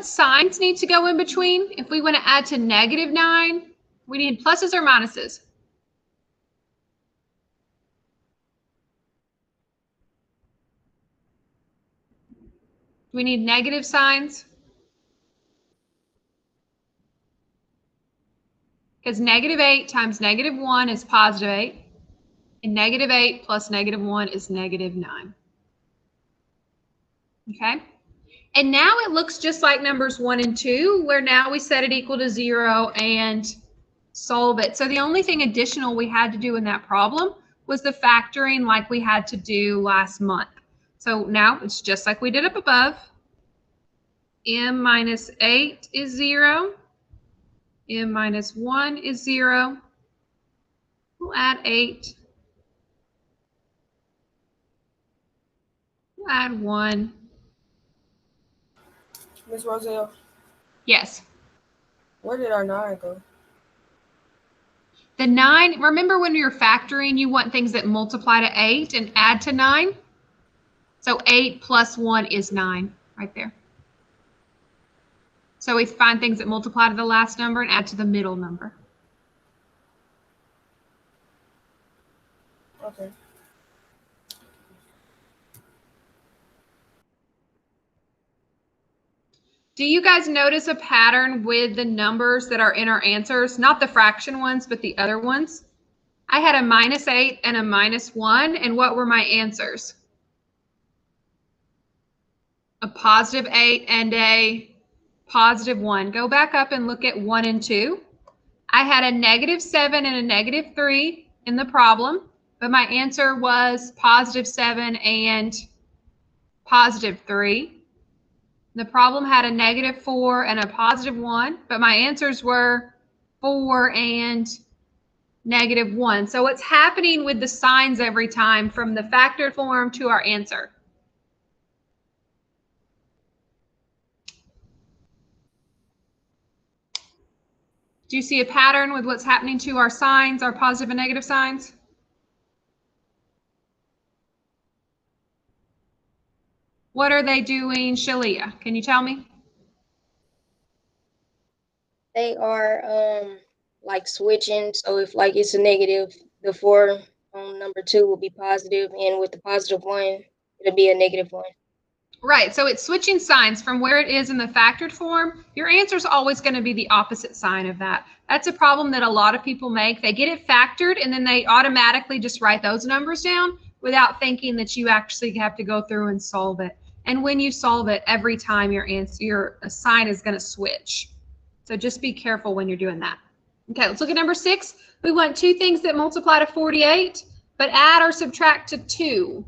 signs need to go in between? If we want to add to -9, we need pluses or minuses? Do we need negative signs? Because -8 times -1 is +8, and -8 plus -1 is -9. Okay? And now it looks just like numbers 1 and 2, where now we set it equal to 0 and solve it. So the only thing additional we had to do in that problem was the factoring like we had to do last month. So now it's just like we did up above. M minus 8 is 0. M minus 1 is 0. We'll add 8. We'll add 1. Miss Roselle? Yes. Where did our 9 go? The 9, remember when you're factoring, you want things that multiply to 8 and add to 9? So 8 plus 1 is 9, right there. So we find things that multiply to the last number and add to the middle number. Okay. Do you guys notice a pattern with the numbers that are in our answers? Not the fraction ones, but the other ones. I had a -8 and a -1, and what were my answers? A +8 and a +1. Go back up and look at 1 and 2. I had a -7 and a -3 in the problem, but my answer was +7 and +3. The problem had a -4 and a +1, but my answers were 4 and -1. So what's happening with the signs every time from the factored form to our answer? Do you see a pattern with what's happening to our signs, our positive and negative signs? What are they doing, Shalia? Can you tell me? They are like switching. So if like it's a negative, the 4 on number 2 will be positive, and with the +1, it'll be a -1. Right, so it's switching signs from where it is in the factored form. Your answer is always going to be the opposite sign of that. That's a problem that a lot of people make. They get it factored and then they automatically just write those numbers down without thinking that you actually have to go through and solve it. And when you solve it, every time your sign is going to switch. So just be careful when you're doing that. Okay, let's look at number 6. We want two things that multiply to 48, but add or subtract to 2.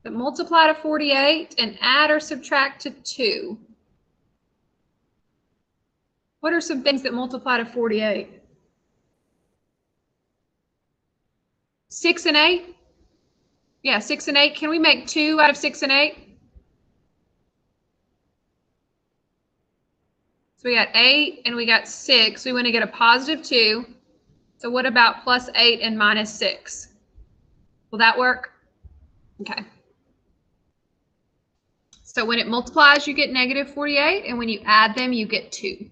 That multiply to 48 and add or subtract to 2. What are some things that multiply to 48? 6 and 8? Yeah, 6 and 8. Can we make 2 out of 6 and 8? So we got 8 and we got 6. We want to get a +2. So what about +8 and -6? Will that work? Okay. So when it multiplies, you get -48, and when you add them, you get 2.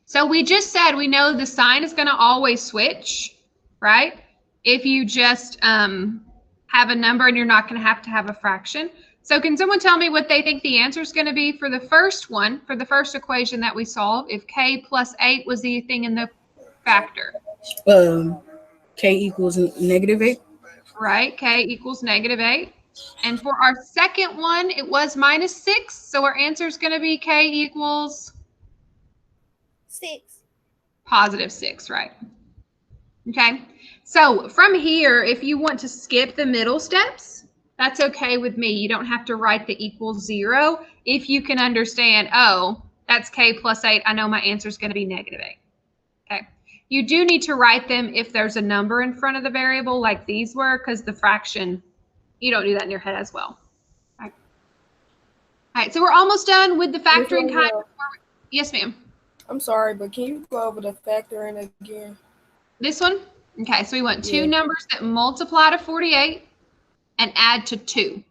So we just said we know the sign is going to always switch, right? If you just have a number and you're not going to have a fraction. So can someone tell me what they think the answer is going to be for the first one, for the first equation that we solved, if k plus 8 was the thing in the factor? K equals -8. Right, k equals -8. And for our second one, it was -6. So our answer is going to be k equals 6. +6, right? Okay. So from here, if you want to skip the middle steps, that's okay with me. You don't have to write the equals 0 if you can understand, oh, that's k plus 8. I know my answer is going to be -8. Okay. You do need to write them if there's a number in front of the variable like these were, because the fraction, you don't do that in your head as well. All right, so we're almost done with the factoring kind. Yes, ma'am. I'm sorry, but can you go over the factoring again? This one? Okay, so we want two numbers that multiply to 48 and add to 2.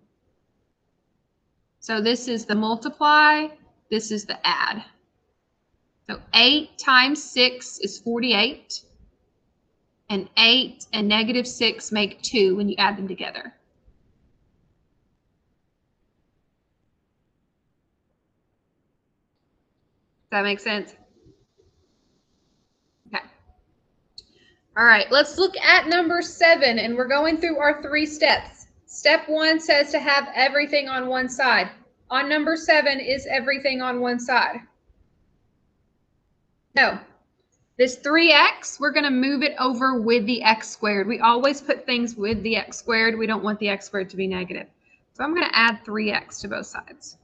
So this is the multiply, this is the add. So 8 times 6 is 48. And 8 and negative 6 make 2 when you add them together. Does that make sense? Okay. All right, let's look at number 7, and we're going through our 3 steps. Step 1 says to have everything on one side. On number 7, is everything on one side? No. This 3x, we're going to move it over with the x squared. We always put things with the x squared. We don't want the x squared to be negative. So I'm going to add 3x to both sides.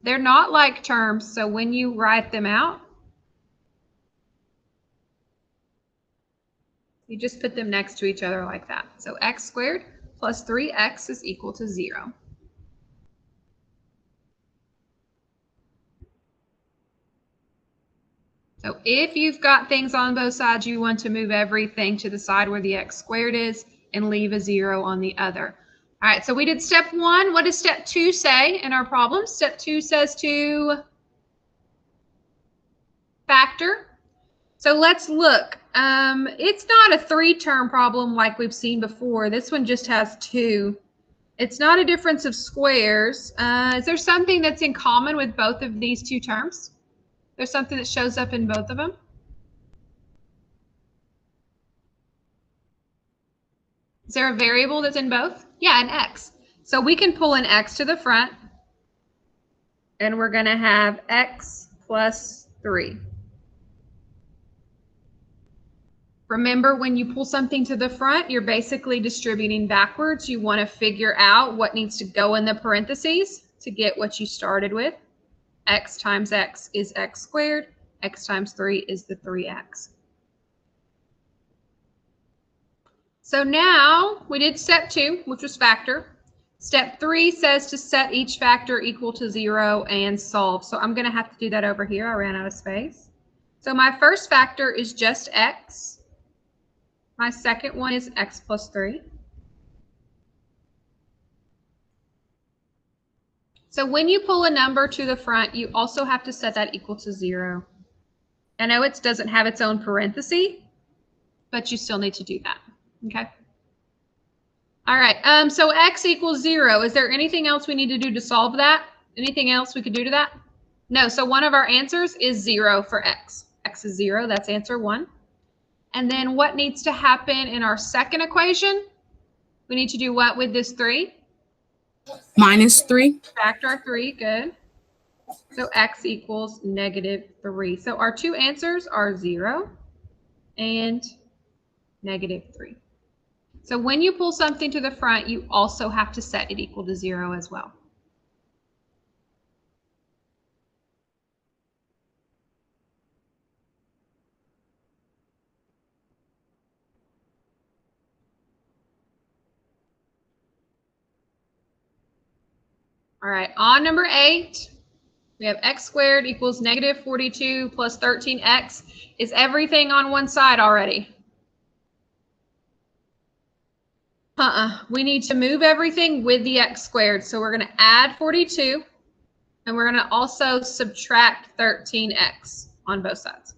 They're not like terms, so when you write them out, you just put them next to each other like that. So x squared plus 3x is equal to 0. So if you've got things on both sides, you want to move everything to the side where the x squared is and leave a 0 on the other. All right, so we did step 1. What does step 2 say in our problem? Step 2 says to factor. So let's look. It's not a 3-term problem like we've seen before. This one just has 2. It's not a difference of squares. Is there something that's in common with both of these 2 terms? There's something that shows up in both of them? Is there a variable that's in both? Yeah, an x. So we can pull an x to the front, and we're going to have x plus 3. Remember, when you pull something to the front, you're basically distributing backwards. You want to figure out what needs to go in the parentheses to get what you started with. X times x is x squared. X times 3 is the 3x. So now we did step 2, which was factor. Step 3 says to set each factor equal to 0 and solve. So I'm going to have to do that over here. I ran out of space. So my first factor is just x. My second one is x plus 3. So when you pull a number to the front, you also have to set that equal to 0. I know it doesn't have its own parenthesis, but you still need to do that. Okay. All right. So x equals 0. Is there anything else we need to do to solve that? Anything else we could do to that? No. So one of our answers is 0 for x. X is 0. That's answer 1. And then what needs to happen in our second equation? We need to do what with this 3? Minus 3. Factor 3. Good. So x equals negative 3. So our 2 answers are 0 and negative 3. So when you pull something to the front, you also have to set it equal to 0 as well. All right, on number 8, we have x squared equals negative 42 plus 13x. Is everything on one side already? We need to move everything with the x squared. So we're going to add 42, and we're going to also subtract 13x on both sides.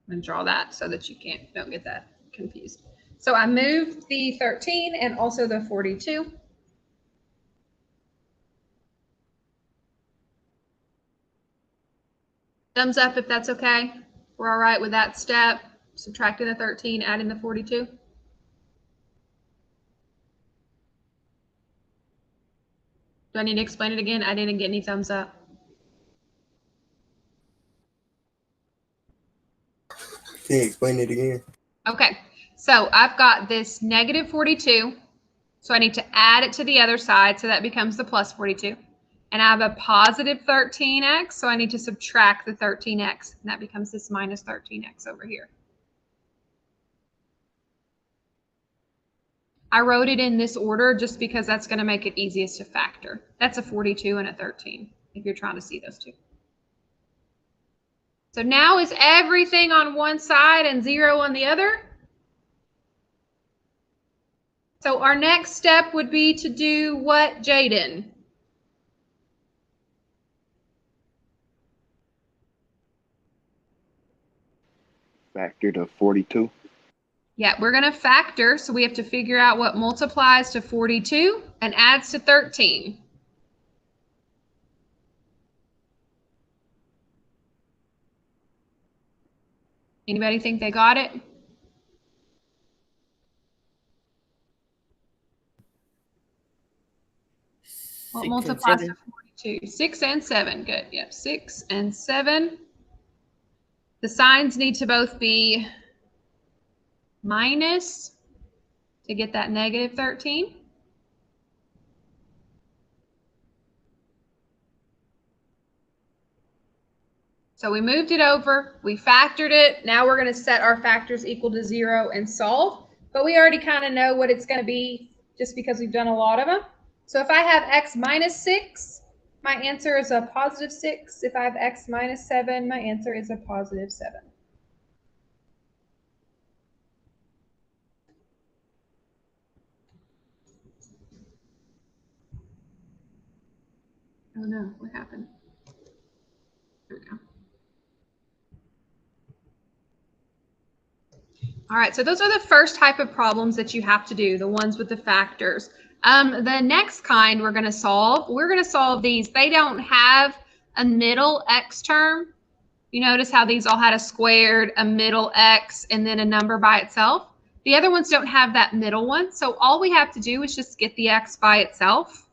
I'm going to draw that so that you don't get that confused. So I moved the 13 and also the 42. Thumbs up if that's okay. We're all right with that step, subtracting the 13, adding the 42. Do I need to explain it again? I didn't get any thumbs up. Can you explain it again? Okay, so I've got this negative 42, so I need to add it to the other side, so that becomes the plus 42. And I have a positive 13x, so I need to subtract the 13x, and that becomes this minus 13x over here. I wrote it in this order just because that's going to make it easiest to factor. That's a 42 and a 13 if you're trying to see those two. So now is everything on one side and 0 on the other? So our next step would be to do what, Jaden? Factor to 42. Yeah, we're going to factor, so we have to figure out what multiplies to 42 and adds to 13. Anybody think they got it? What multiplies to 42? 6 and 7. Good. Yep, 6 and 7. The signs need to both be minus to get that negative 13. So we moved it over, we factored it. Now we're going to set our factors equal to 0 and solve. But we already kind of know what it's going to be just because we've done a lot of them. So if I have x minus 6, my answer is a positive 6. If I have x minus 7, my answer is a positive 7. Oh no, what happened? There we go. All right, so those are the first type of problems that you have to do, the ones with the factors. The next kind we're going to solve these. They don't have a middle x term. You notice how these all had a squared, a middle x, and then a number by itself. The other ones don't have that middle one. So all we have to do is just get the x by itself.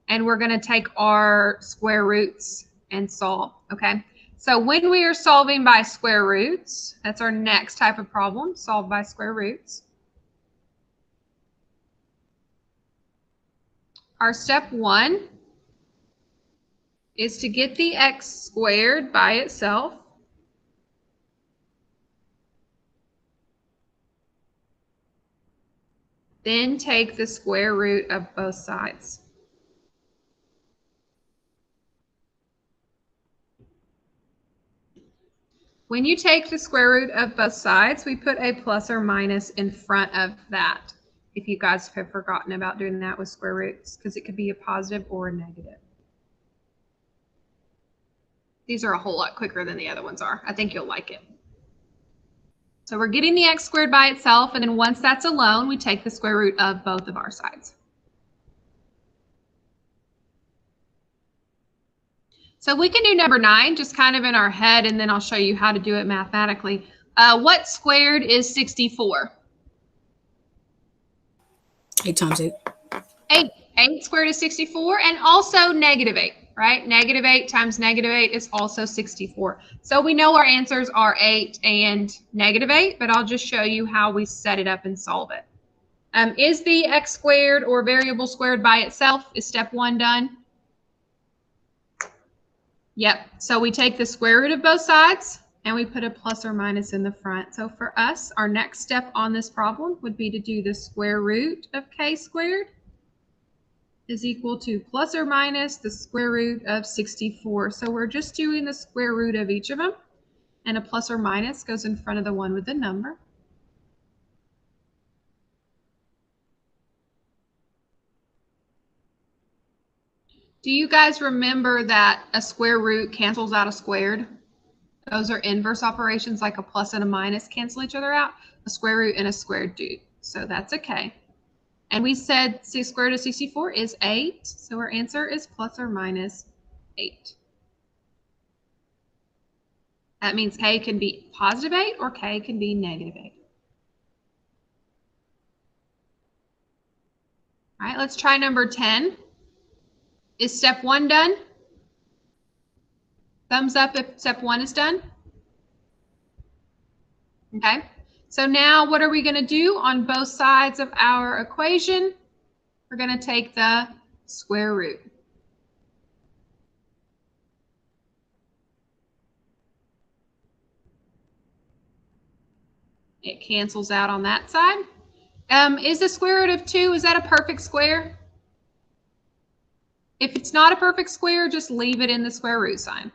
And we're going to take our square roots and solve, okay? So when we are solving by square roots, that's our next type of problem, solve by square roots. Our step 1 is to get the x squared by itself. Then take the square root of both sides. When you take the square root of both sides, we put a plus or minus in front of that. If you guys have forgotten about doing that with square roots, because it could be a positive or a negative. These are a whole lot quicker than the other ones are. I think you'll like it. So we're getting the x squared by itself, and then once that's alone, we take the square root of both of our sides. So we can do number 9 just kind of in our head, and then I'll show you how to do it mathematically. What squared is 64? 8 times 8. 8. 8 squared is 64, and also negative 8, right? Negative 8 times negative 8 is also 64. So we know our answers are 8 and negative 8, but I'll just show you how we set it up and solve it. Is the x squared or variable squared by itself? Is step 1 done? Yep. So we take the square root of both sides and we put a plus or minus in the front. So for us, our next step on this problem would be to do the square root of k squared is equal to plus or minus the square root of 64. So we're just doing the square root of each of them, and a plus or minus goes in front of the one with the number. Do you guys remember that a square root cancels out a squared? Those are inverse operations, like a plus and a minus cancel each other out. A square root and a squared do. So that's okay. And we said 6 squared of 64 is 8. So our answer is plus or minus 8. That means k can be positive 8 or k can be negative 8. All right, let's try number 10. Is step 1 done? Thumbs up if step 1 is done. Okay, so now what are we going to do on both sides of our equation? We're going to take the square root. It cancels out on that side. Is the square root of 2, is that a perfect square? If it's not a perfect square, just leave it in the square root sign.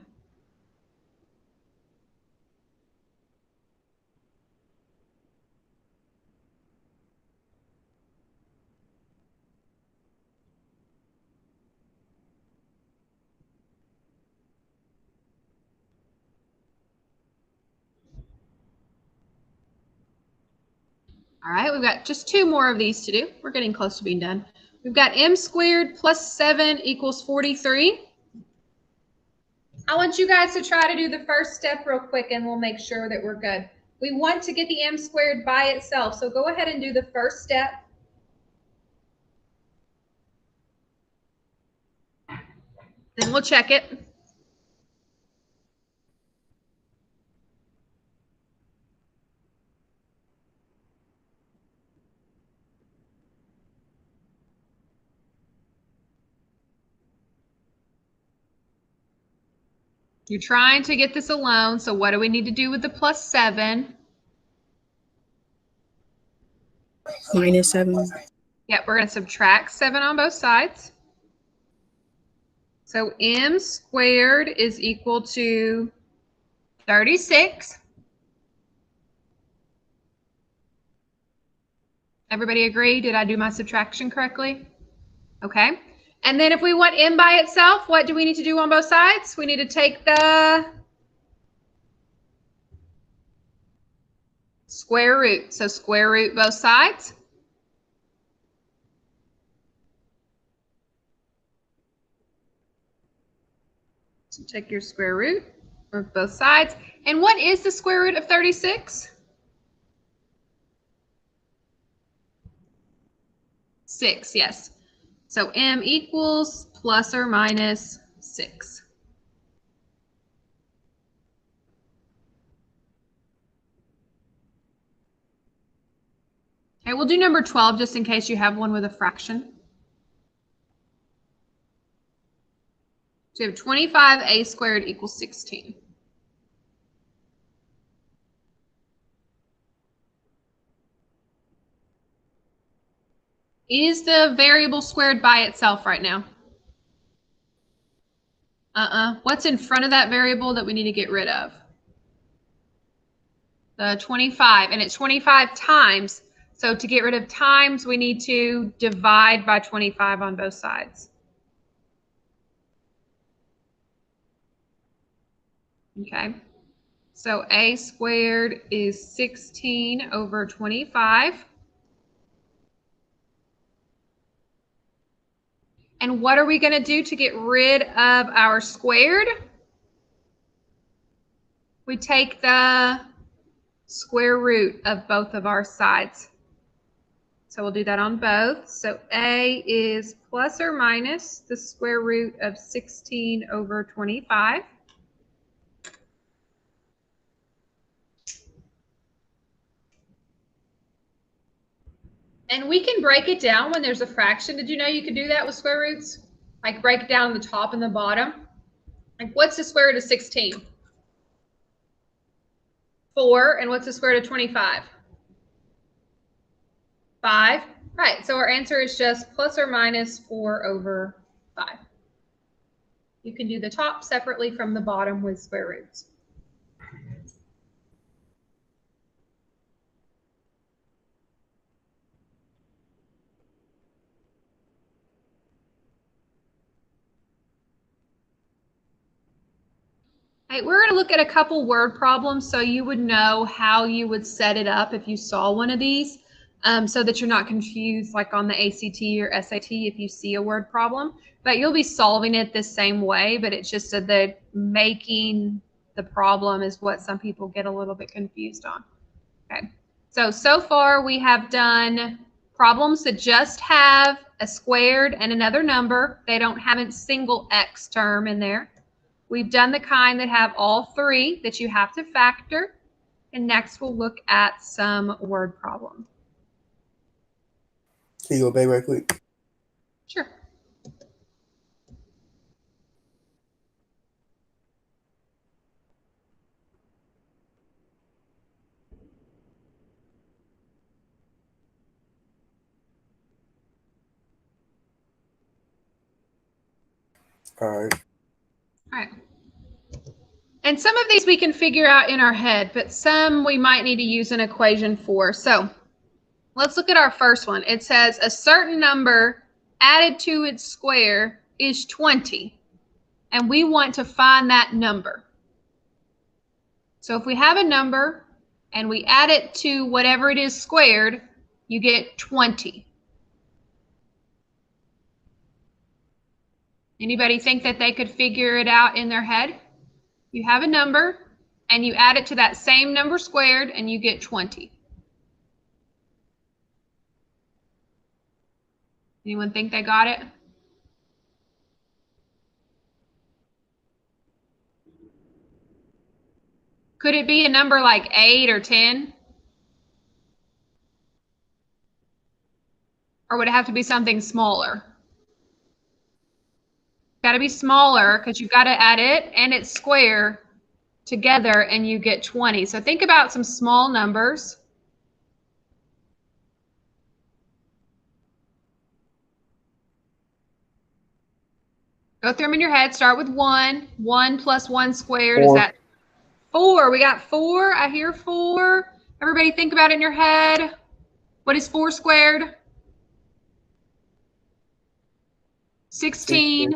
All right, we've got just 2 more of these to do. We're getting close to being done. We've got m squared plus 7 equals 43. I want you guys to try to do the first step real quick and we'll make sure that we're good. We want to get the m squared by itself, so go ahead and do the first step. Then we'll check it. You're trying to get this alone, so what do we need to do with the plus 7? Minus 7. Yep, we're going to subtract 7 on both sides. So m squared is equal to 36. Everybody agree? Did I do my subtraction correctly? Okay. And then if we want m by itself, what do we need to do on both sides? We need to take the square root. So square root both sides. So take your square root of both sides. And what is the square root of 36? 6, yes. So m equals plus or minus 6. Okay, we'll do number 12 just in case you have one with a fraction. So you have 25a squared equals 16. Is the variable squared by itself right now? What's in front of that variable that we need to get rid of? The 25, and it's 25 times. So to get rid of times, we need to divide by 25 on both sides. Okay, so a squared is 16 over 25. And what are we going to do to get rid of our squared? We take the square root of both of our sides. So we'll do that on both. So a is plus or minus the square root of 16 over 25. And we can break it down when there's a fraction. Did you know you could do that with square roots? Like break it down the top and the bottom. Like what's the square root of 16? 4. And what's the square root of 25? 5. Right, so our answer is just plus or minus 4 over 5. You can do the top separately from the bottom with square roots. All right, we're going to look at a couple word problems so you would know how you would set it up if you saw one of these, so that you're not confused like on the ACT or SAT if you see a word problem. But you'll be solving it the same way, but it's just that making the problem is what some people get a little bit confused on. Okay, so far we have done problems that just have a squared and another number. They don't have a single x term in there. We've done the kind that have all 3 that you have to factor. And next we'll look at some word problem. Can you obey right quick? Sure. All right. All right. And some of these we can figure out in our head, but some we might need to use an equation for. So let's look at our first one. It says a certain number added to its square is 20, and we want to find that number. So if we have a number and we add it to whatever it is squared, you get 20. Anybody think that they could figure it out in their head? You have a number and you add it to that same number squared and you get 20. Anyone think they got it? Could it be a number like 8 or 10? Or would it have to be something smaller? Got to be smaller because you've got to add it and its square together and you get 20. So think about some small numbers. Go through them in your head. Start with 1. 1 plus 1 squared is that 4. We got 4. I hear 4. Everybody think about it in your head. What is 4 squared? 16.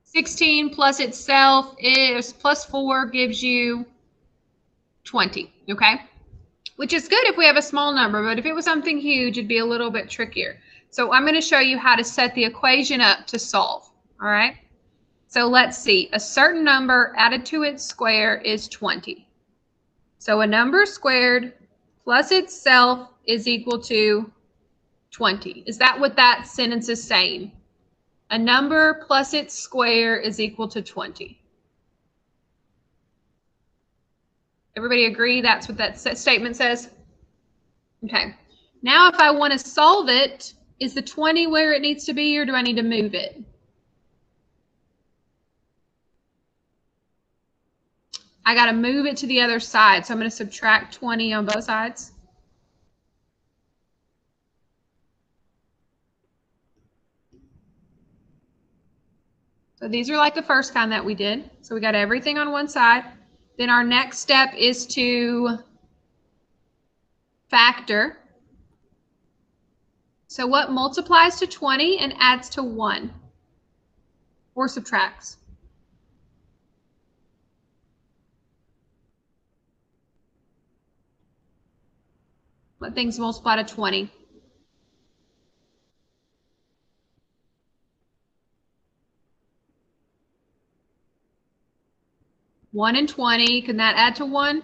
16 plus itself is plus 4 gives you 20, okay? Which is good if we have a small number, but if it was something huge, it'd be a little bit trickier. So I'm going to show you how to set the equation up to solve, all right? So let's see. A certain number added to its square is 20. So a number squared plus itself is equal to 20. Is that what that sentence is saying? A number plus its square is equal to 20. Everybody agree that's what that statement says? Okay. Now if I want to solve it, is the 20 where it needs to be or do I need to move it? I got to move it to the other side. So I'm going to subtract 20 on both sides. So these are like the first kind that we did. So we got everything on one side. Then our next step is to factor. So what multiplies to 20 and adds to 1? Or subtracts? What things multiply to 20? 1 and 20, can that add to 1?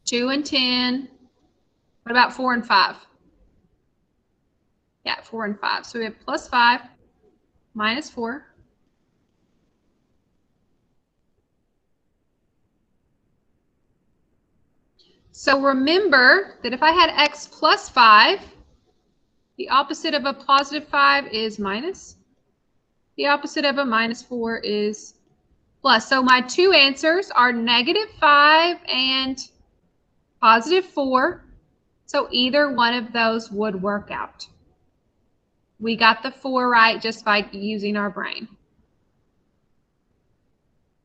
2 and 10. What about 4 and 5? Yeah, 4 and 5. So we have plus 5 minus 4. So remember that if I had x plus 5, the opposite of a positive 5 is minus. The opposite of a minus 4 is plus. So my two answers are -5 and positive 4. So either one of those would work out. We got the 4 right just by using our brain.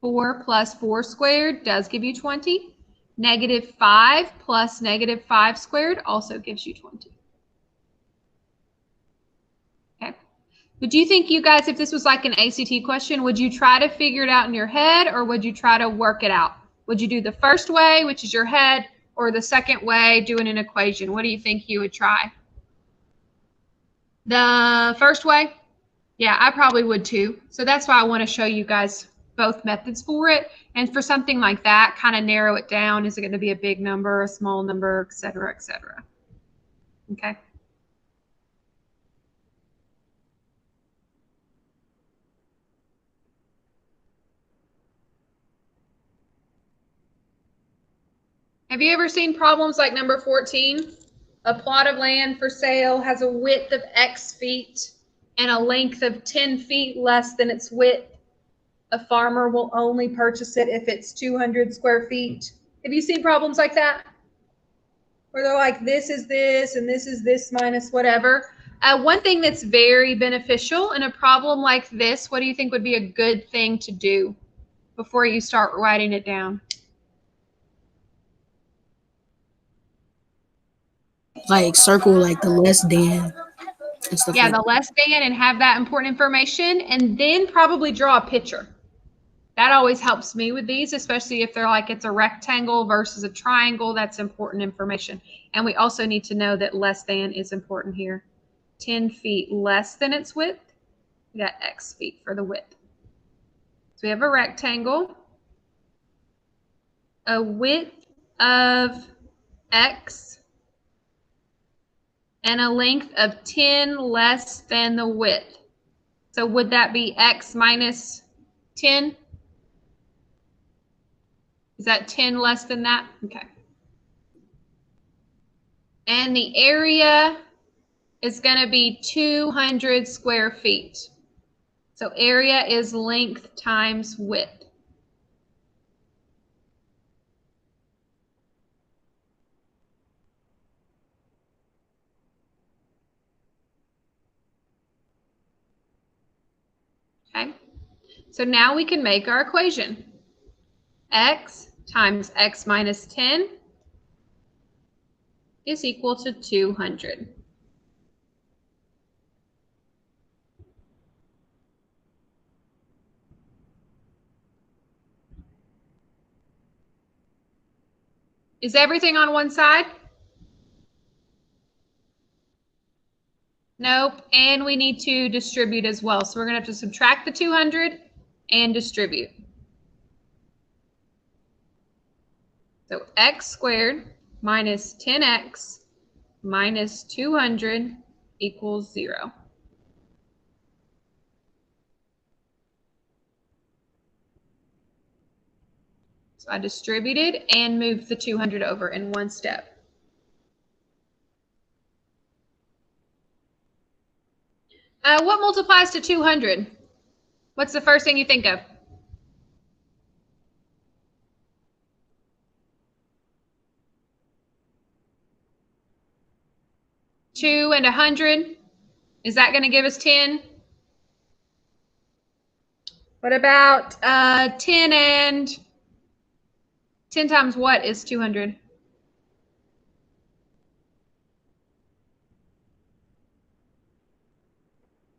4 plus 4 squared does give you 20. -5 plus -5 squared also gives you 20. Okay. Would you think, you guys, if this was like an ACT question, would you try to figure it out in your head or would you try to work it out? Would you do the first way, which is your head, or the second way, doing an equation? What do you think you would try? The first way? Yeah, I probably would too. So that's why I want to show you guys both methods for it. And for something like that, kind of narrow it down. Is it going to be a big number, a small number, et cetera, et cetera? Okay. Have you ever seen problems like number 14? A plot of land for sale has a width of X feet and a length of 10 feet less than its width. A farmer will only purchase it if it's 200 square feet. Have you seen problems like that? Where they're like, this is this and this is this minus whatever. One thing that's very beneficial in a problem like this, what do you think would be a good thing to do before you start writing it down? Like circle like the less than and stuff Yeah, like the less than, and have that important information, and then probably draw a picture. That always helps me with these, especially if they're like it's a rectangle versus a triangle. That's important information. And we also need to know that less than is important here. 10 feet less than its width. We got X feet for the width. So we have a rectangle, a width of X, and a length of 10 less than the width. So would that be X minus 10? Is that 10 less than that? Okay. And the area is going to be 200 square feet. So area is length times width. Okay. So now we can make our equation. X times X minus 10 is equal to 200. Is everything on one side? Nope. And we need to distribute as well. So we're going to have to subtract the 200 and distribute. So X squared minus 10X minus 200 equals 0. So I distributed and moved the 200 over in one step. What multiplies to 200? What's the first thing you think of? Two and 100. Is that going to give us 10? What about 10 and 10 times what is 200?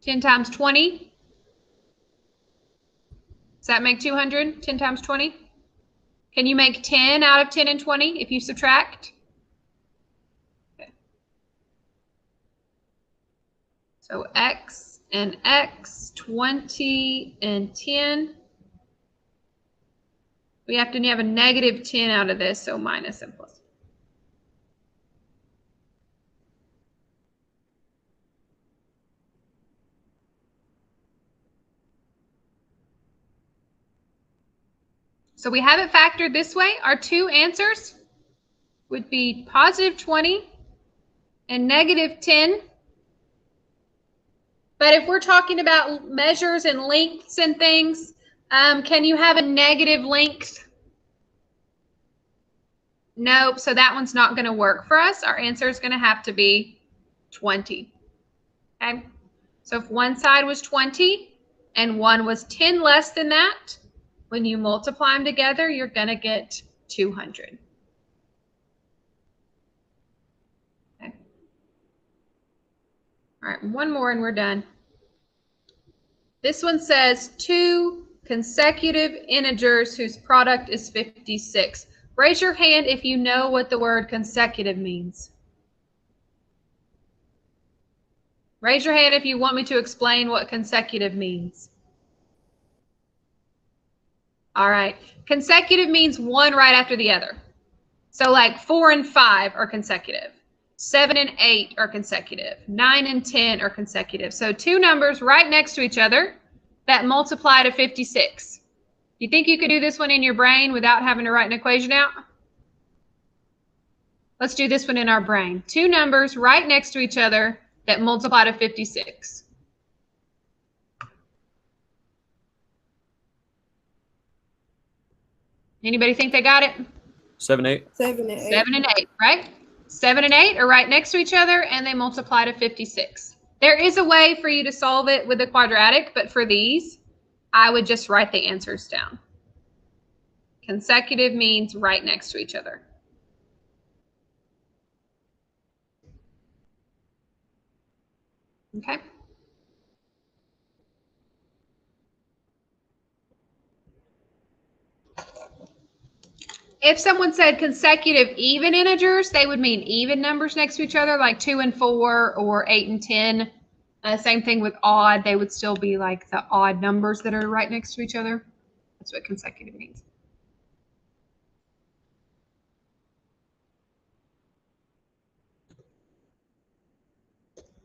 10 times 20? Does that make 200? 10 times 20? Can you make 10 out of 10 and 20 if you subtract? Okay. So X and X, 20 and 10. We have to have a negative 10 out of this, so minus and plus. So we have it factored this way. Our two answers would be positive 20 and negative 10. But if we're talking about measures and lengths and things, can you have a negative length? Nope, so that one's not going to work for us. Our answer is going to have to be 20. Okay, so if one side was 20 and one was 10 less than that, when you multiply them together, you're going to get 200. Okay. All right, one more and we're done. This one says 2 consecutive integers whose product is 56. Raise your hand if you know what the word consecutive means. Raise your hand if you want me to explain what consecutive means. All right. Consecutive means one right after the other. So like 4 and 5 are consecutive. 7 and 8 are consecutive. 9 and 10 are consecutive. So two numbers right next to each other that multiply to 56. You think you could do this one in your brain without having to write an equation out? Let's do this one in our brain. Two numbers right next to each other that multiply to 56. Anybody think they got it? 7, 8. 7 and 8. 7 and 8, right? 7 and 8 are right next to each other and they multiply to 56. There is a way for you to solve it with a quadratic, but for these, I would just write the answers down. Consecutive means right next to each other. Okay. If someone said consecutive even integers, they would mean even numbers next to each other, like 2 and 4 or 8 and 10. Same thing with odd. They would still be like the odd numbers that are right next to each other. That's what consecutive means.